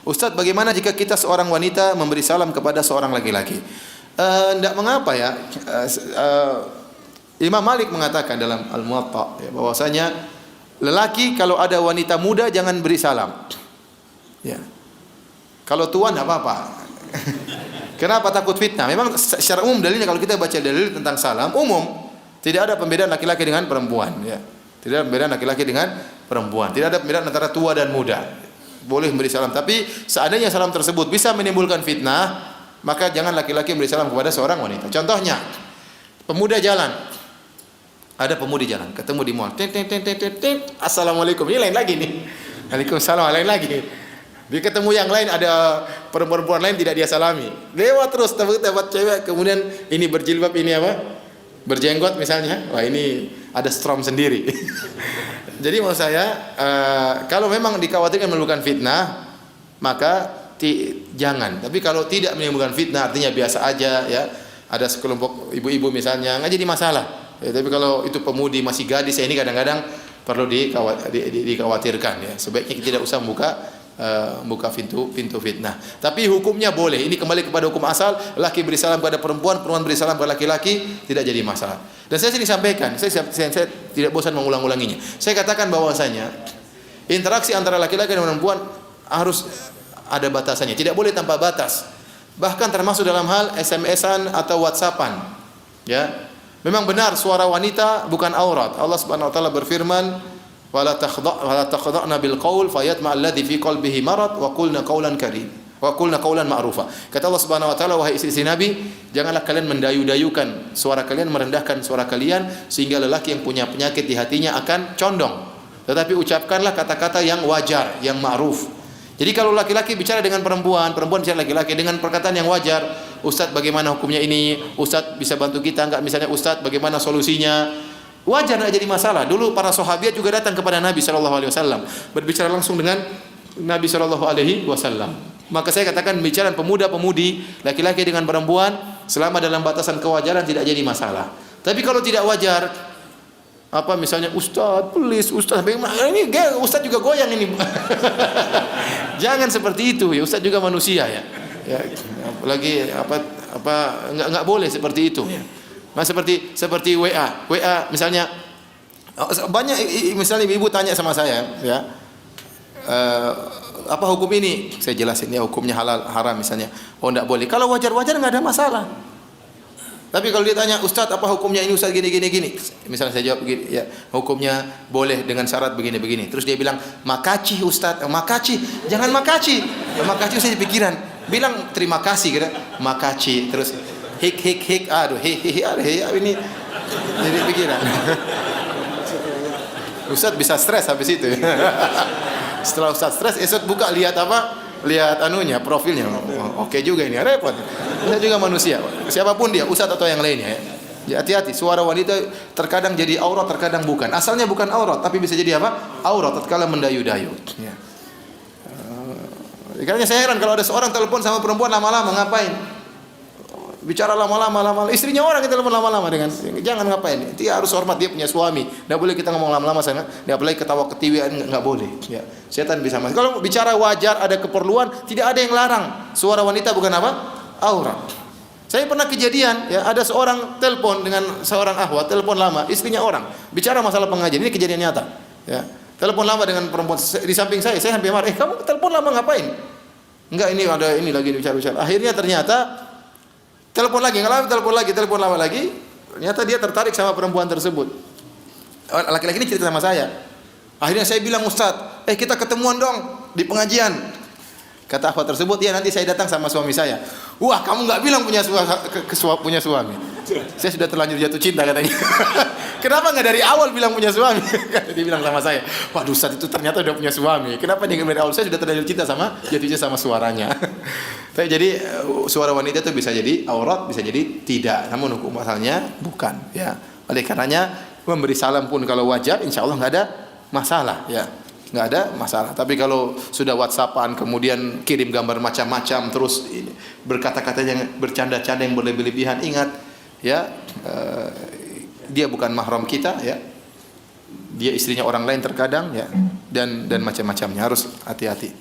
Ustaz, bagaimana jika kita seorang wanita memberi salam kepada seorang laki-laki? Tidak mengapa ya. Imam Malik mengatakan dalam Al-Muwatta ya, bahwasanya lelaki kalau ada wanita muda jangan beri salam. Ya. Kalau tua tidak apa-apa. Kenapa takut fitnah? Memang secara umum dalilnya kalau kita baca dalil tentang salam umum, tidak ada pembedaan laki-laki dengan perempuan. Ya. Tidak ada pembedaan laki-laki dengan perempuan. Tidak ada pembedaan antara tua dan muda. Boleh memberi salam, tapi seandainya salam tersebut bisa menimbulkan fitnah, maka jangan laki-laki memberi salam kepada seorang wanita. Contohnya, pemuda jalan, ada pemudi jalan, ketemu di mall, assalamualaikum, ini lain lagi nih, waalaikumsalam, lain lagi. Dia ketemu yang lain, ada perempuan lain tidak dia salami, lewat terus, dapat cewek, kemudian ini berjilbab, ini apa, berjenggot misalnya, wah ini ada strom sendiri. Jadi maksud saya, kalau memang dikhawatirkan menimbulkan fitnah, maka jangan. Tapi kalau tidak menimbulkan fitnah, artinya biasa aja ya. Ada sekelompok ibu-ibu misalnya, nggak jadi masalah. Ya, tapi kalau itu pemudi masih gadis, ya ini kadang-kadang perlu dikhawatirkan ya. Sebaiknya kita tidak usah buka pintu fitnah. Tapi hukumnya boleh. Ini kembali kepada hukum asal, laki beri salam kepada perempuan, perempuan beri salam kepada laki-laki, tidak jadi masalah. Dan saya sering sampaikan, saya tidak bosan mengulang-ulanginya. Saya katakan bahwasanya interaksi antara laki-laki dan perempuan harus ada batasannya, tidak boleh tanpa batas. Bahkan termasuk dalam hal SMS-an atau WhatsApp-an. Ya. Memang benar suara wanita bukan aurat. Allah Subhanahu wa taala berfirman, wala takhda'na bil qaul fayatma alladhi fi qalbihi marad wa qulna qawlan karim wa qulna qawlan ma'rufa. Kata Allah Subhanahu wa taala, wahai istri Nabi, janganlah kalian mendayu-dayukan suara kalian, merendahkan suara kalian sehingga lelaki yang punya penyakit di hatinya akan condong. Tetapi ucapkanlah kata-kata yang wajar, yang ma'ruf. Jadi kalau laki-laki bicara dengan perempuan, perempuan bicara laki-laki dengan perkataan yang wajar, Ustaz bagaimana hukumnya ini? Ustaz bisa bantu kita enggak? Misalnya Ustaz bagaimana solusinya? Wajar, tidak jadi masalah. Dulu para sahabat juga datang kepada Nabi SAW berbicara langsung dengan Nabi SAW. Maka saya katakan pembicaraan pemuda-pemudi, laki-laki dengan perempuan, selama dalam batasan kewajaran tidak jadi masalah. Tapi kalau tidak wajar, apa misalnya Ustaz, please Ustaz, ini Ustaz juga goyang ini. Jangan seperti itu ya, Ustaz juga manusia ya. Ya, apalagi enggak boleh seperti itu. Nah, seperti WA misalnya, banyak misalnya ibu tanya sama saya ya, apa hukum ini? Saya jelasin ya, hukumnya halal haram misalnya. Oh enggak boleh. Kalau wajar-wajar enggak ada masalah. Tapi kalau dia tanya, Ustaz apa hukumnya ini Ustaz gini. Misalnya saya jawab begini, ya, hukumnya boleh dengan syarat begini. Terus dia bilang, "Makaci Ustaz." "Makaci." Jangan makaci. Makaci saya di pikiran. Bilang terima kasih kira. Makaci terus hik. Aduh, ini jadi pikiran. Ustaz bisa stres habis itu. Setelah Ustaz stres, esok buka lihat apa? Lihat anunya, profilnya. Oke juga ini, repot. Kita juga manusia. Siapapun dia, Ustaz atau yang lainnya ya. Ya, hati-hati, suara wanita terkadang jadi aurat, terkadang bukan. Asalnya bukan aurat, tapi bisa jadi apa? Aurat tatkala mendayu-dayu. Ya. Karena saya heran kalau ada seorang telepon sama perempuan lama-lama ngapain? Bicara lama-lama, istrinya orang kita telepon lama-lama dengan, jangan ngapain? Dia harus hormat, dia punya suami. Tidak boleh kita ngomong lama-lama sana. Tidak boleh ketawa-ketiwian, enggak boleh. Ya, setan bisa masuk. Kalau bicara wajar, ada keperluan, tidak ada yang larang. Suara wanita bukan apa? Aurat. Saya pernah kejadian, ya, ada seorang telepon dengan seorang akhwat, telepon lama, istrinya orang, bicara masalah pengajian. Ini kejadian nyata. Ya, telepon lama dengan perempuan di samping saya sampai marah. Kamu telepon lama ngapain? Enggak, ini ada ini lagi bicara. Akhirnya ternyata telepon lagi, telepon lama lagi. Ternyata dia tertarik sama perempuan tersebut. Laki-laki ini cerita sama saya. Akhirnya saya bilang, Ustaz, kita ketemuan dong di pengajian. Kata akhwat tersebut, ya nanti saya datang sama suami saya. Wah, kamu nggak bilang punya suami. Saya sudah terlanjur jatuh cinta katanya. Kenapa nggak dari awal bilang punya suami? Dia bilang sama saya, waduh Ustaz itu ternyata udah punya suami. Kenapa dia dari awal? Saya sudah terlanjur cinta sama jatuhnya sama suaranya. Jadi suara wanita itu bisa jadi aurat, bisa jadi tidak. Namun hukum asalnya bukan. Ya. Oleh karenanya memberi salam pun kalau wajar, insya Allah nggak ada masalah. Ya. Nggak ada masalah. Tapi kalau sudah WhatsAppan kemudian kirim gambar macam-macam terus berkata-kata yang bercanda-canda yang berlebihan, ingat ya, dia bukan mahram kita ya. Dia istrinya orang lain terkadang ya, dan macam-macamnya, harus hati-hati.